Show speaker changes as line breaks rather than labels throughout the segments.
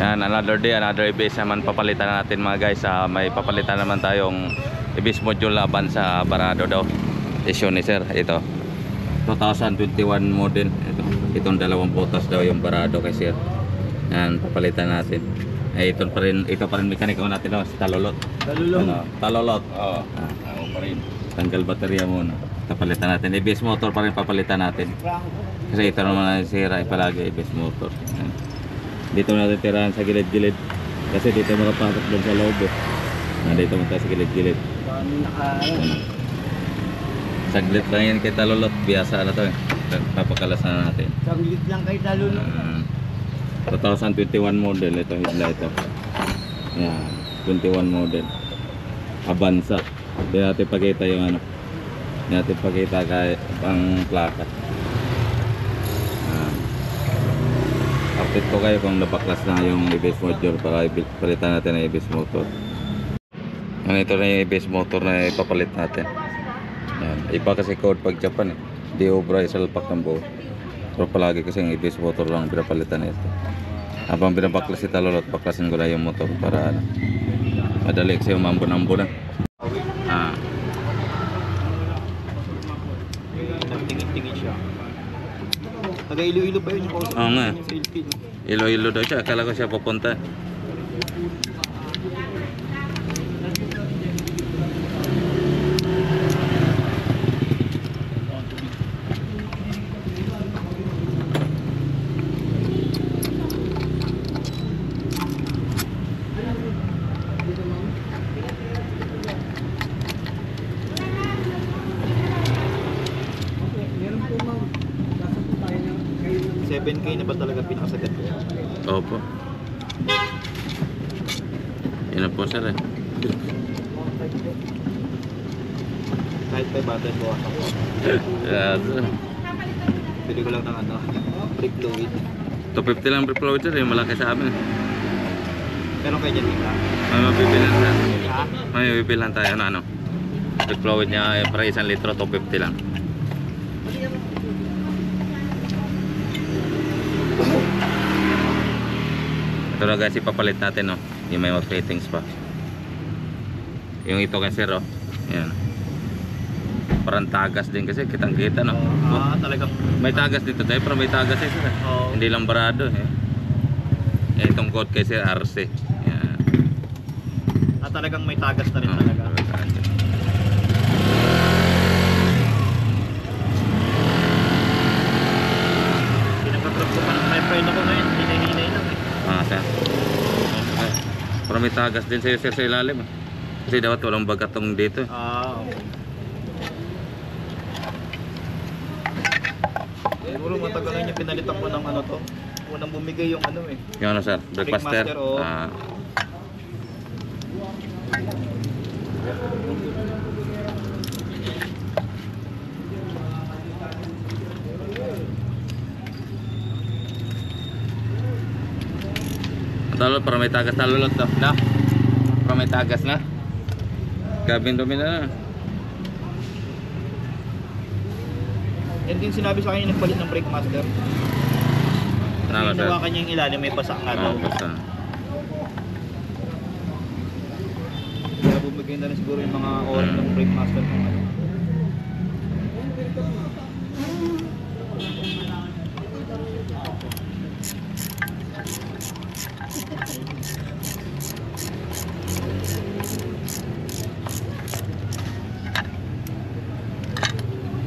Yan, another day, another EBS naman papalitan natin mga guys. May papalitan naman tayong EBS module laban sa Barado daw. Issue ni sir, ito 2021 model. Itong dalawang butas daw yung Barado kay sir. Yan, papalitan natin. Ito pa rin mekaniko natin daw, sa talolot. Talolot. Oo. Pa rin. Tanggal baterya muna. Papalitan natin. EBS motor pa rin papalitan natin. Kasi ito naman sira palagi EBS motor. Yan. Dito natin tirahan sa gilid-gilid. Kasi dito makapasok doon sa loob eh. Dito mo tayo sa gilid-gilid. Saglit lang yan kay talolot. Biyasa na to eh. Papakalas na natin.
Saglit lang kay talolot.
2021 model ito, hidla ito. Yan, 21 model. Avanza. Hindi natin pakita yung ano. Hindi natin pakita kahit ang plaka. Update ko kayo kung napaklas na yung EBS module para palitan natin ang EBS motor. Ito na yung EBS motor na ipapalit natin. Yan. Iba kasi code pag Japan eh. Di obra isalpak ng buo. Pero palagi kasi yung EBS motor lang pinapalitan ito. Habang pinapaklas si talolot, paklasin ko na yung motor para ano, madali kasi umambon-ambon na.
Tingin-tingin siya. Taga Iloilo ba yun?
Oo nga. Iloilo daw siya. Akala ko siya papunta.
$7K na ba talaga pinakasagat ko?
Opo. Yan na po sir eh.
Kahit 500 po ako. Pili ko lang ng ano, brake fluid.
250 lang brake fluid sir eh. Malaki sa amin.
Pero kayo dyan dito?
May mabibilan tayo.
Ha?
May mabibilan tayo na ano. Brake fluid niya para 1 litro 250 lang. Ito na guys, ipapalit natin no. Yung may mga fittings pa. Yung ito kasi oh. Yan. Parang tagas din kasi kitang kita no.
Talagang
may tagas dito tayo pero may tagas eh sir. Hindi lang Barado eh. Itong code kasi RC. Yan.
Talagang may tagas na rin talaga. Pinagkatrap ko pa ng may friend ako ngayon. Hinay-hinay lang eh.
Sir. Pero may tagas din sa ilalim. Kasi dapat walang bagatong dito.
Okay. Siguro matagal na niya pinalitan ko ng ano to. Unang bumigay yung ano eh.
Yung ano sir? Breakmaster? Talolot para may tagas talolot to. Na? Para may tagas na. Gabin dumi na.
Yan din sinabi sa kanya nagpalit ng brake master.
Ano sir?
Hinawakan niya yung ilalim, may pasak nga daw.
Basta.
Kaya bumigay na rin siguro yung mga oras ng brake master.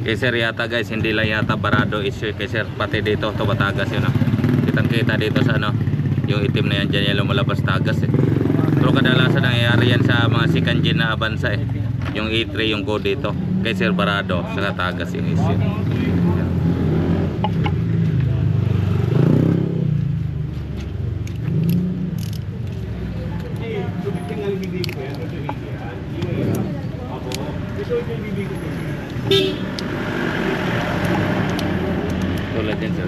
Kay sir yata guys, hindi lang yata Barado issue kay sir, pati dito to Batagas yun kitang kita dito sa ano, yung itim na yan dyan yung lumalabas tagas eh. Pero kadalasan nangyayari yan sa mga second gen na Avanza eh. Yung E3 yung code dito kay sir Barado, saka tagas yung issue. Tulad din sir.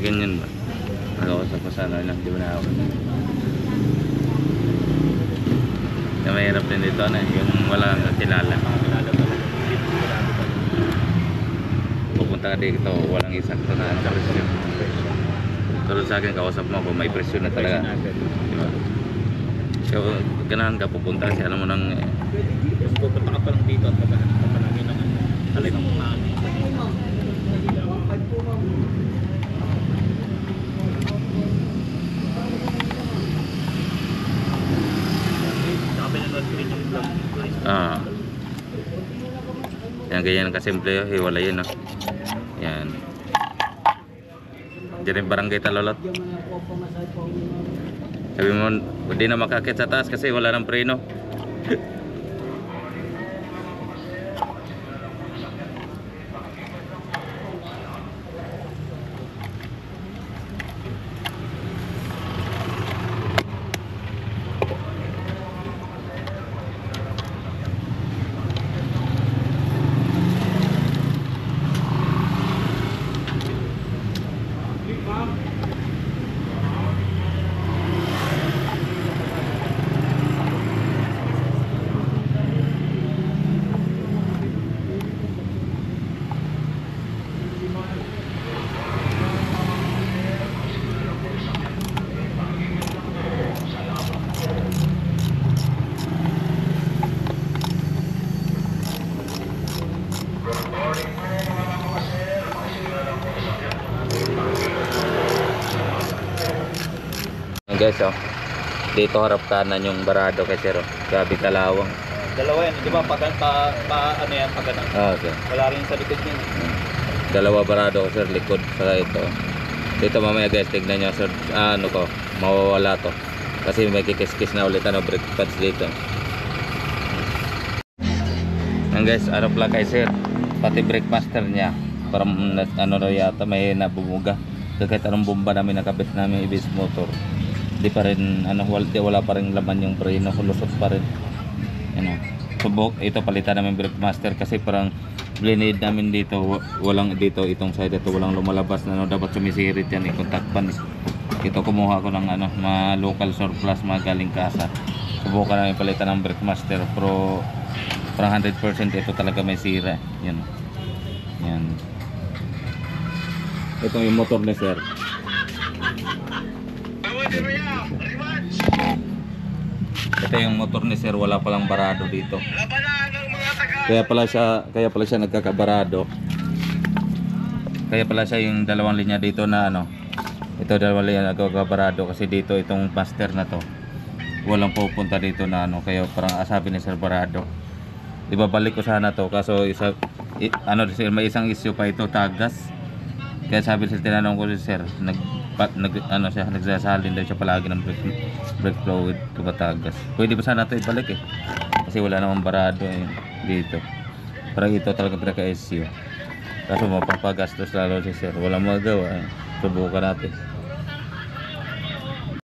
Ganyan ba? Nakausap ko sana lang, di ba na ako? Na mahirap din dito na yung wala kang kilala. Pupunta ka dito, walang isang na presyo. Tulad sa akin, kausap mo ako, may presyo na talaga. Diba? So, ganahan ka pupunta kasi alam mo nang
Kasi pupunta ka pa lang dito at pagkahanap ka pa namin ng talagang mahal. Saka pinanood ko rin yung vlog ni Bryce.
yan, ganyan kasimple, hiwalayin, no? Yan. Diyan yung barangay Talolot. Sabi mo, hindi na makakit sa taas kasi wala ng preno. Guys, oh. Dito harap kanan yung barado kay Sir. Grabe kalawang.
Dalawa yan, di ba? Ano yan, pag ganun.
Okay.
Wala rin sa likod niya.
Dalawa barado ko Sir, likod sa ito. Dito mamaya guys, tignan nyo Sir, ano ko, mawawala to. Kasi may kikis-kis na ulit, ano, brake pads dito. Yan guys, ano pala kay Sir, pati brake master niya. Parang ano na yata, may nabumuga. Kahit anong bomba namin nakabit namin ibis motor, di pa rin ano, wala pa rin laman yung preno, lusot pa rin. Ano, subok ito, palitan namin brake master kasi parang blinid namin dito, walang dito itong side ito, walang lumalabas na ano, dapat sumisirit yan, contact pan. Ito kumuha ko ng ano, mga local surplus, mga galing kasa. Subukan namin palitan ng brake master, pero parang 100% ito talaga may sira. Yan. Yan. Ito yung motor ni Sir. Ito yung motor ni Sir, wala palang barado dito. Kaya pala siya nagkakabarado. Kaya pala siya yung dalawang linya dito na ano. Ito dalawang linya nagkakabarado kasi dito itong master na to, walang pupunta dito na ano, kaya parang asabi ni Sir barado. Di ba balik ko sana to, kaso ano Sir, may isang issue pa ito, tagas. Kaya sabi Sir, tinanong ko si Sir, ano siya, nagsasalin daw siya palagi ng brake fluid, ito ba tagas. Pwede ba sana ito ibalik eh, kasi wala namang barado eh, dito. Parang ito talaga pinaka-issue. Kaso mapapagastos lalo si Sir, walang magawa eh. Subukan natin.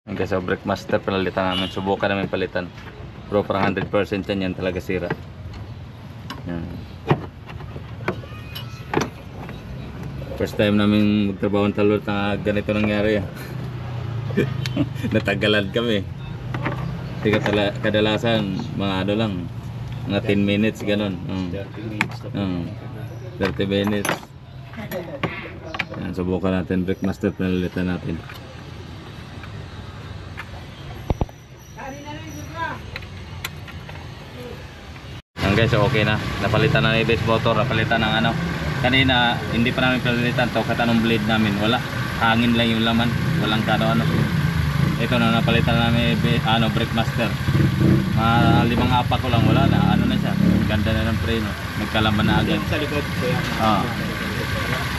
Okay, so brake master pinalitan namin, subukan namin palitan. Pero parang 100% yan talaga sira. Yan. First time namin magtrabaho ng Talolot na ganito nangyari. Natagalan kami. Kasi kadalasan mga ano lang, mga 10 minutes ganun.
30 minutes.
30 minutes. Yan, subukan natin brake master, pinalitan natin. Yan guys, so okay na. Napalitan na ni base motor, napalitan ng ano. Kanina hindi pa namin pinalitan to, kahit anong blade namin wala, hangin lang yung laman, walang kano ano. Ito na napalitan namin ano, brake master. Mga 5 apak ko lang, wala na, ano na siya, ganda na ng preno, nagkalaman na agad.
Sa likod ko yan.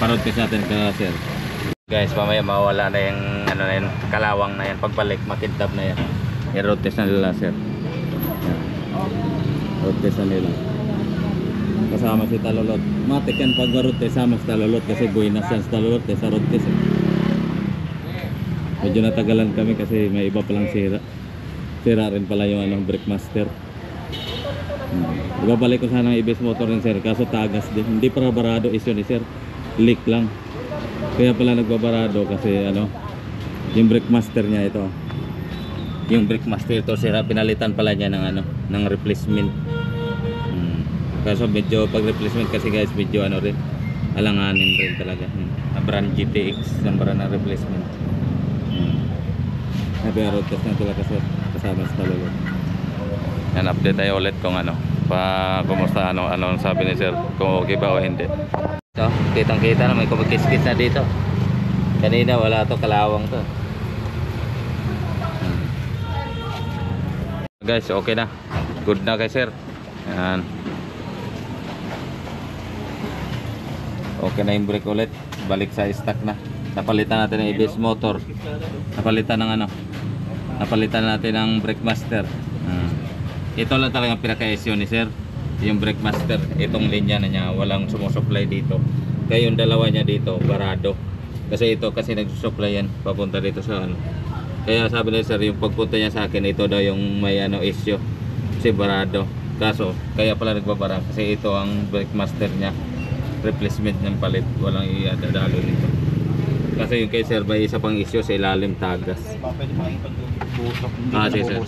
Parod kasi natin ka Sir. Guys, mamaya mawala na yung ano na yun, kalawang na yan, pagbalik makintab na yan. I-road test na nila Sir. Yan. Road test na nila. Kasama si Talolot. Matik yan pag road test, sama si Talolot kasi buinas yan si Talolot sa road test eh. Medyo natagalan kami kasi may iba palang sira. Sira rin pala yung anong brake master. Ibabalik ko sana ang ibis motor ng Sir, kaso tagas din. Hindi para barado issue ni Sir, leak lang. Kaya pala nagbabarado kasi ano, yung brake master niya ito. Yung brake master ito Sir, pinalitan pala niya ng ano, ng replacement. Kaso medyo pag replacement kasi guys, medyo ano rin, alanganin rin talaga. Brand GTX, ng brand na replacement. Pero test na talaga sir, kasama sa talulog. Yan, update tayo ulit kung ano, kumusta, ano ang sabi ni sir, kung okay ba o hindi. So, kitang kita na may kumagkiskit na dito. Kanina wala to, kalawang to. Guys, okay na. Good na kay sir. Yan. Okay na yung brake ulit. Balik sa stock na. Napalitan natin ng ABS motor. Napalitan ng ano? Napalitan natin ng brake master. Ito lang talaga pinaka-issue ni sir. Yung brake master. Itong linya na niya. Walang sumusupply dito. Kaya yung dalawa niya dito, barado. Kasi ito, kasi nagsusupply yan. Papunta dito sa ano. Kaya sabi ni sir, yung pagpunta niya sa akin, ito daw yung may ano issue. Kasi barado. Kaso, kaya pala nagbabara. Kasi ito ang brake master niya. Replacement ng palit, walang iadadalo nito. Kasi yung kay sir may isa pang issue sa ilalim tagas.
Pwede makikipag-usap.
Sige sir.